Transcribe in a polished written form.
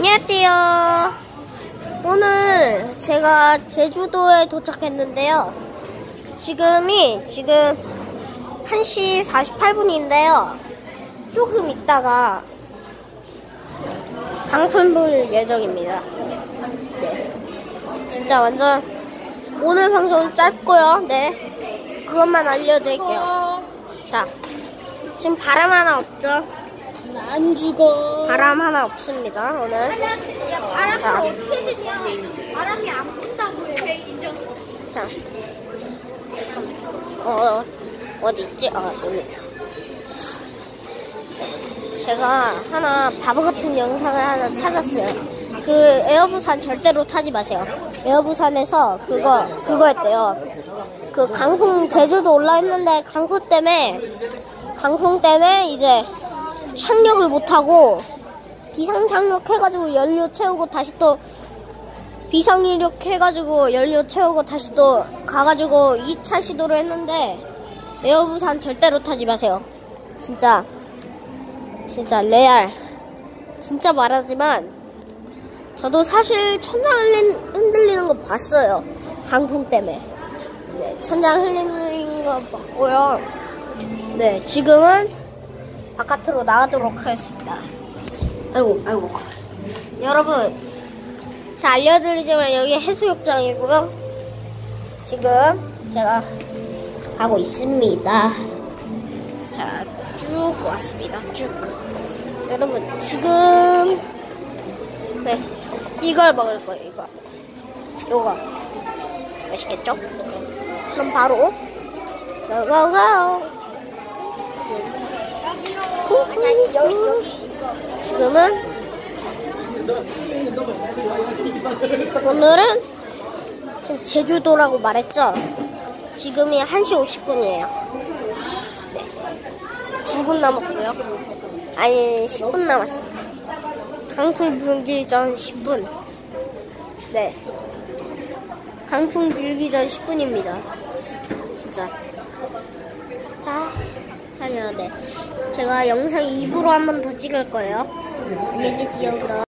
안녕하세요. 오늘 제가 제주도에 도착했는데요. 지금 1시 48분인데요. 조금 있다가 강풍 불 예정입니다. 네. 진짜 완전 오늘 방송 짧고요. 네. 그것만 알려드릴게요. 자, 지금 바람 하나 없죠? 안 죽어. 바람 하나 없습니다, 오늘. 바람이 자. 어떻게 되냐? 바람이 안 분다고 해. 인정. 자. 어디 있지? 여기. 제가 하나 바보 같은 영상을 하나 찾았어요. 그 에어부산 절대로 타지 마세요. 에어부산에서 그거 했대요. 그 강풍 제주도 올라있는데 강풍 때문에 이제 착륙을 못하고 비상착륙 해가지고 연료 채우고 다시 또 비상이륙 해가지고 연료 채우고 다시 또 가가지고 2차 시도를 했는데 에어부산 절대로 타지 마세요. 진짜 레알. 진짜 말하지만 저도 사실 천장 흔들리는 거 봤어요. 강풍 때문에. 네, 천장 흔들리는 거 봤고요. 네, 지금은 바깥으로 나가도록 하겠습니다. 아이고. 여러분, 자, 알려드리지만 여기 해수욕장이고요. 지금 제가 가고 있습니다. 자, 쭉 왔습니다. 쭉. 여러분, 지금 네, 이걸 먹을 거예요. 요거 맛있겠죠? 그럼 바로 고고고. 여기. 지금은 오늘은 제주도라고 말했죠? 지금이 1시 50분이에요. 네. 9분 남았고요. 아니, 10분 남았습니다. 강풍 불기 전 10분. 네. 강풍 불기 전 10분입니다. 진짜. 네. 제가 영상 2부로 한 번 더 찍을 거예요. 안녕히 계세요, 그럼.